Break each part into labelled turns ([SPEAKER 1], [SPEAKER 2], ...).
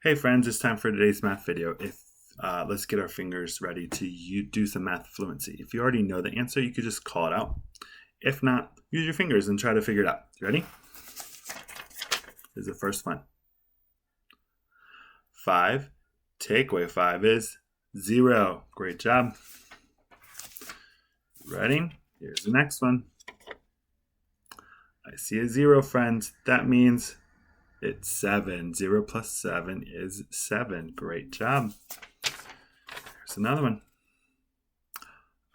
[SPEAKER 1] Hey friends, it's time for today's math video. Let's get our fingers ready to do some math fluency. If you already know the answer, you could just call it out. If not, use your fingers and try to figure it out. You ready? Here's the first one. 5 take away 5 is 0. Great job. Ready? Here's the next one. I see a 0, friends. That means it's 7. 0 plus 7 is 7. Great job. Here's another one.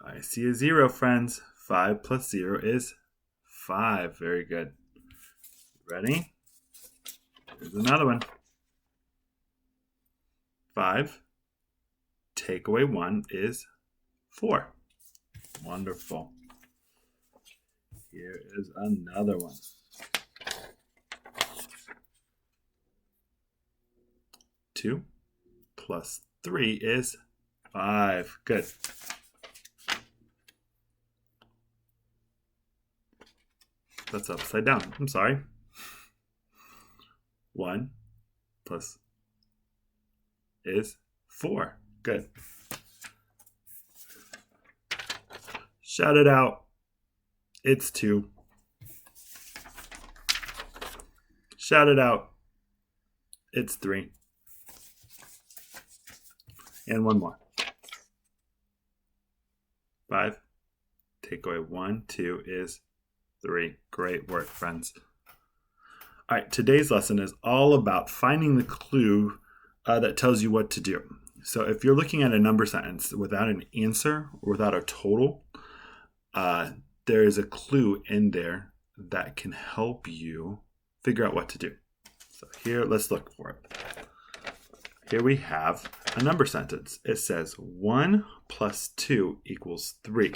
[SPEAKER 1] I see a 0, friends. 5 plus 0 is 5. Very good. Ready? Here's another one. 5 take away 1 is 4. Wonderful. Here is another one. 2 plus 3 is 5. Good. That's upside down. I'm sorry. 1 plus is 4. Good. Shout it out. It's 2. Shout it out. It's 3. And one more. 5 take away 1, 2 is 3. Great work, friends. All right, today's lesson is all about finding the clue that tells you what to do. So if you're looking at a number sentence without an answer or without a total, there is a clue in there that can help you figure out what to do. So here, let's look for it. Here we have a number sentence. It says 1 plus 2 equals 3.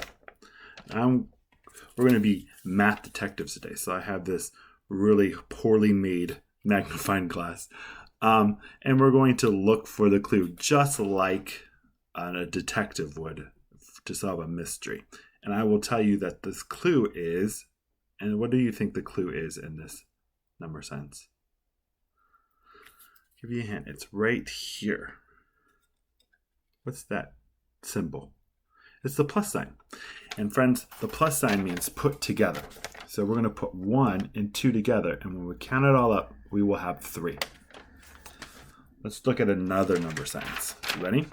[SPEAKER 1] We're going to be math detectives today. So I have this really poorly made magnifying glass. And we're going to look for the clue just like a detective would to solve a mystery. And I will tell you that this clue is, and what do you think the clue is in this number sentence? Give you a hint. It's right here. What's that symbol? It's the plus sign. And friends, the plus sign means put together. So we're going to put 1 and 2 together, and when we count it all up, we will have 3. Let's look at another number sentence. You ready?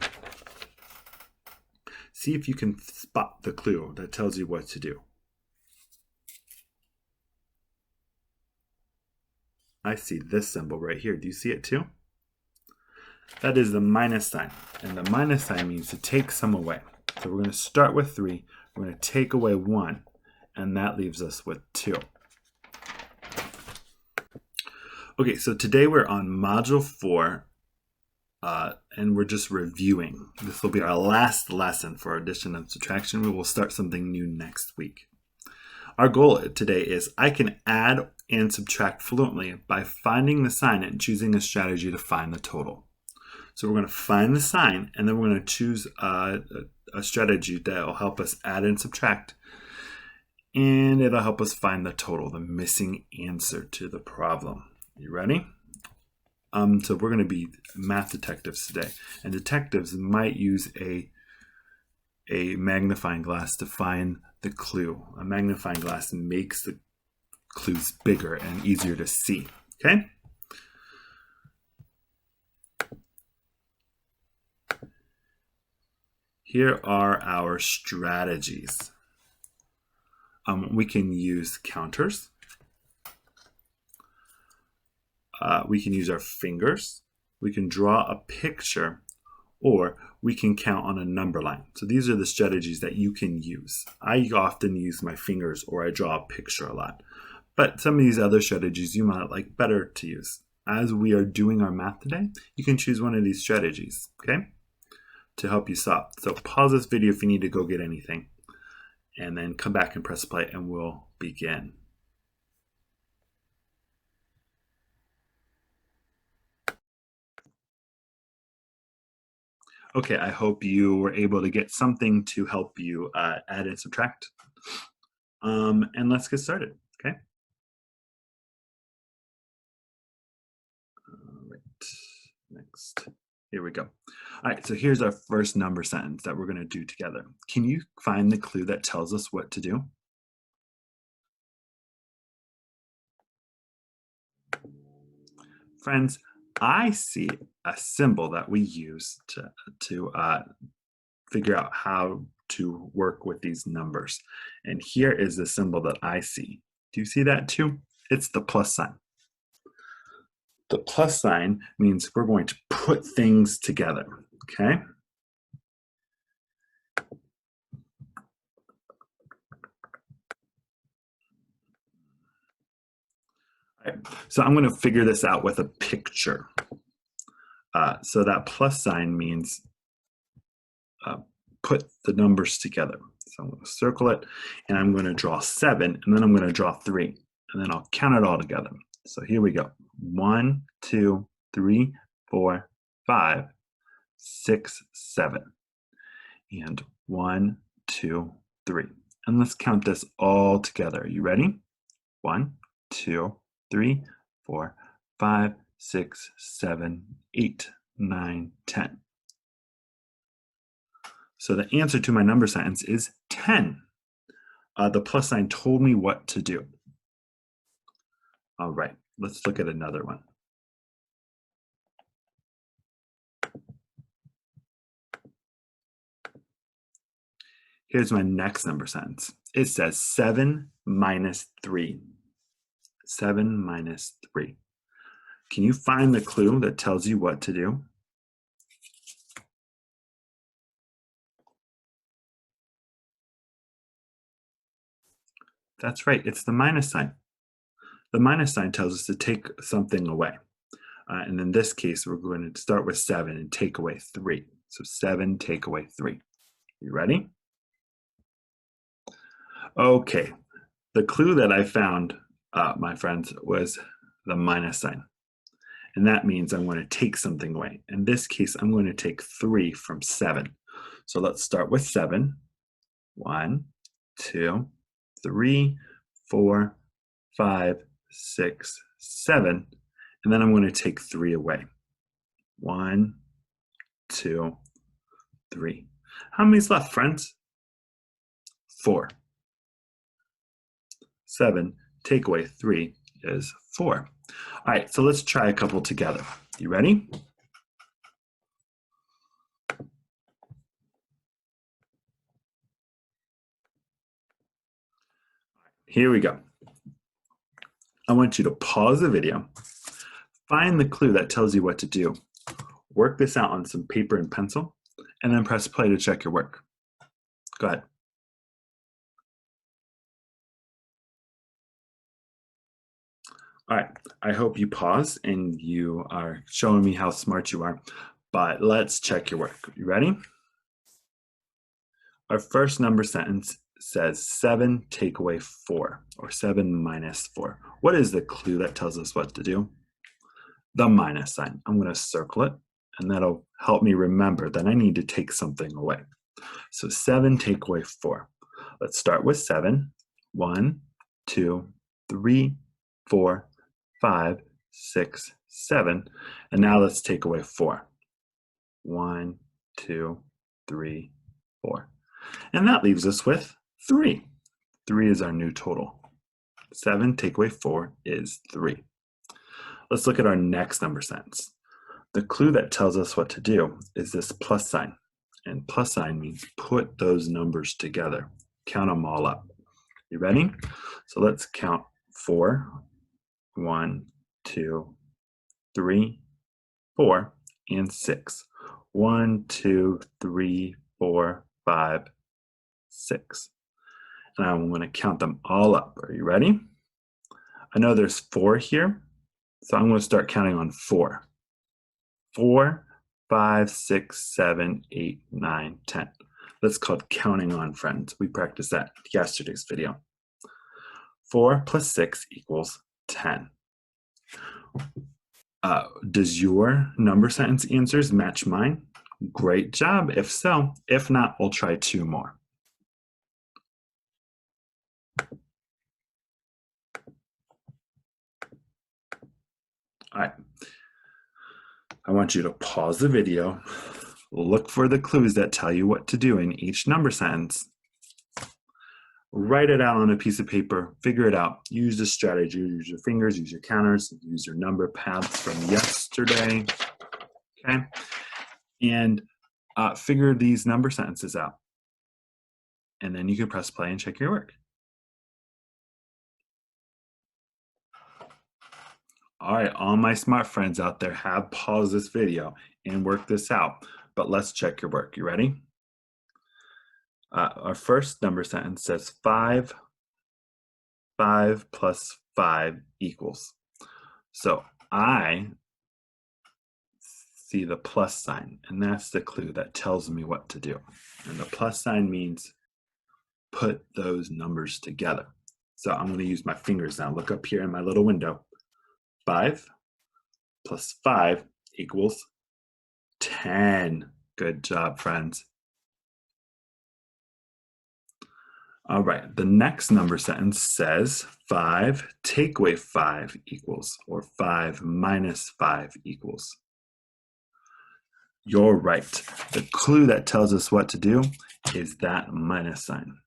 [SPEAKER 1] See if you can spot the clue that tells you what to do. I see this symbol right here. Do you see it too? That is the minus sign. And the minus sign means to take some away. So we're going to start with 3. We're going to take away 1. And that leaves us with 2. Okay, so today we're on Module 4. And we're just reviewing. This will be our last lesson for addition and subtraction. We will start something new next week. Our goal today is I can add and subtract fluently by finding the sign and choosing a strategy to find the total. So we're going to find the sign, and then we're going to choose a strategy that will help us add and subtract. And it'll help us find the total, the missing answer to the problem. You ready? So we're going to be math detectives today. And detectives might use a magnifying glass to find the clue. A magnifying glass makes the clues bigger and easier to see. Okay? Here are our strategies. We can use counters. We can use our fingers. We can draw a picture, or we can count on a number line. So these are the strategies that you can use. I often use my fingers, or I draw a picture a lot. But some of these other strategies you might like better to use. As we are doing our math today, you can choose one of these strategies, okay, to help you solve. So pause this video if you need to go get anything, and then come back and press play, and we'll begin. Okay, I hope you were able to get something to help you add and subtract. And let's get started, okay? All right, next. Here we go. All right, so here's our first number sentence that we're going to do together. Can you find the clue that tells us what to do? Friends, I see a symbol that we use to figure out how to work with these numbers. And here is the symbol that I see. Do you see that too? It's the plus sign. The plus sign means we're going to put things together, okay? All right, so I'm going to figure this out with a picture. So that plus sign means put the numbers together. So I'm going to circle it, and I'm going to draw 7, and then I'm going to draw 3, and then I'll count it all together. So here we go. 1, 2, 3, 4, 5, 6, 7. And 1, 2, 3. And let's count this all together. Are you ready? 1, 2, 3, 4, 5, 6, 7, 8, 9, 10. So the answer to my number sentence is 10. The plus sign told me what to do. All right, let's look at another one. Here's my next number sentence. It says 7 minus 3. 7 minus 3. Can you find the clue that tells you what to do? That's right, it's the minus sign. The minus sign tells us to take something away. And in this case, we're going to start with 7 and take away 3. So 7 take away 3. You ready? Okay, the clue that I found, my friends, was the minus sign. And that means I'm going to take something away. In this case, I'm going to take 3 from 7. So let's start with 7. 1, 2, 3, 4, 5, 6, 7. And then I'm going to take 3 away. 1, 2, 3. How many's left, friends? 4. 7, take away 3 is 4. All right, so let's try a couple together. You ready? Here we go. I want you to pause the video, find the clue that tells you what to do, work this out on some paper and pencil, and then press play to check your work. Go ahead. All right, I hope you pause and you are showing me how smart you are, but let's check your work. You ready? Our first number sentence says 7 take away 4, or 7 minus 4. What is the clue that tells us what to do? The minus sign. I'm going to circle it, and that'll help me remember that I need to take something away. So 7 take away 4. Let's start with 7. 1, 2, 3, 4, 5, 6, 7. And now let's take away 4. 1, 2, 3, 4. And that leaves us with 3. 3 is our new total. 7 take away 4 is 3. Let's look at our next number sentence. The clue that tells us what to do is this plus sign. And plus sign means put those numbers together. Count them all up. You ready? So let's count 4. 1, 2, 3, 4, and 6. 1, 2, 3, 4, 5, 6. And I'm going to count them all up. Are you ready? I know there's 4 here, so I'm going to start counting on 4. 4, 5, 6, 7, 8, 9, 10. That's called counting on, friends. We practiced that in yesterday's video. 4 plus 6 equals 10. Does your number sentence answers match mine? Great job, if so. If not, we'll try 2 more. All right. I want you to pause the video, look for the clues that tell you what to do in each number sentence, write it out on a piece of paper, figure it out, use the strategy, use your fingers, use your counters, use your number pads from yesterday, okay? And figure these number sentences out. And then you can press play and check your work. All right, all my smart friends out there, have paused this video and work this out. But let's check your work. You ready? Our first number sentence says 5 plus 5 equals. So I see the plus sign, and that's the clue that tells me what to do. And the plus sign means put those numbers together. So I'm going to use my fingers now. Look up here in my little window. 5 plus 5 equals 10. Good job, friends. All right, the next number sentence says 5 take away 5 equals, or 5 minus 5 equals. You're right. The clue that tells us what to do is that minus sign.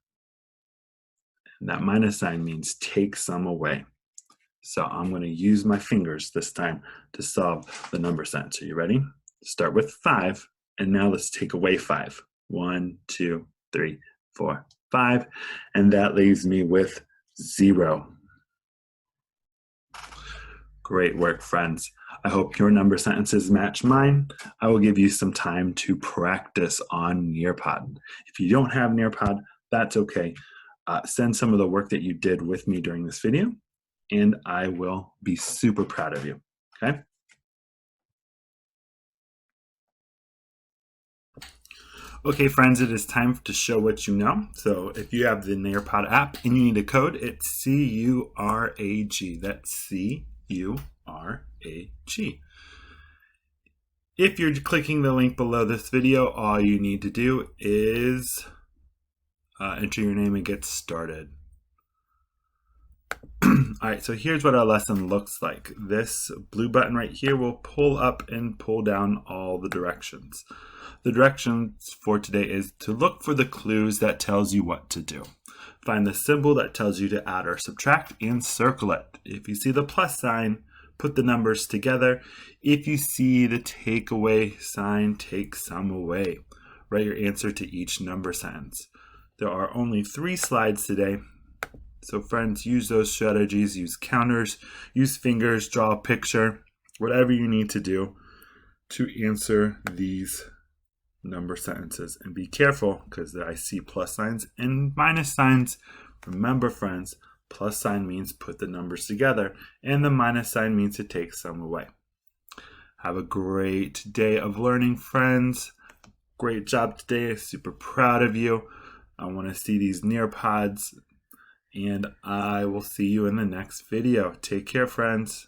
[SPEAKER 1] And that minus sign means take some away. So I'm going to use my fingers this time to solve the number sentence. Are you ready? Start with 5, and now let's take away 5. 1, 2, 3, 4, 5, and that leaves me with 0. Great work, friends. I hope your number sentences match mine. I will give you some time to practice on Nearpod. If you don't have Nearpod, that's okay. Send some of the work that you did with me during this video, and I will be super proud of you, okay? Okay, friends, it is time to show what you know. So if you have the Nearpod app and you need a code, it's C-U-R-A-G. That's C-U-R-A-G. If you're clicking the link below this video, all you need to do is enter your name and get started. All right, so here's what our lesson looks like. This blue button right here will pull up and pull down all the directions. The directions for today is to look for the clues that tells you what to do. Find the symbol that tells you to add or subtract and circle it. If you see the plus sign, put the numbers together. If you see the take away sign, take some away. Write your answer to each number sentence. There are only 3 slides today. So friends, use those strategies, use counters, use fingers, draw a picture, whatever you need to do to answer these number sentences. And be careful, because I see plus signs and minus signs. Remember, friends, plus sign means put the numbers together, and the minus sign means to take some away. Have a great day of learning, friends. Great job today. Super proud of you. I want to see these Nearpods. And I will see you in the next video. Take care, friends.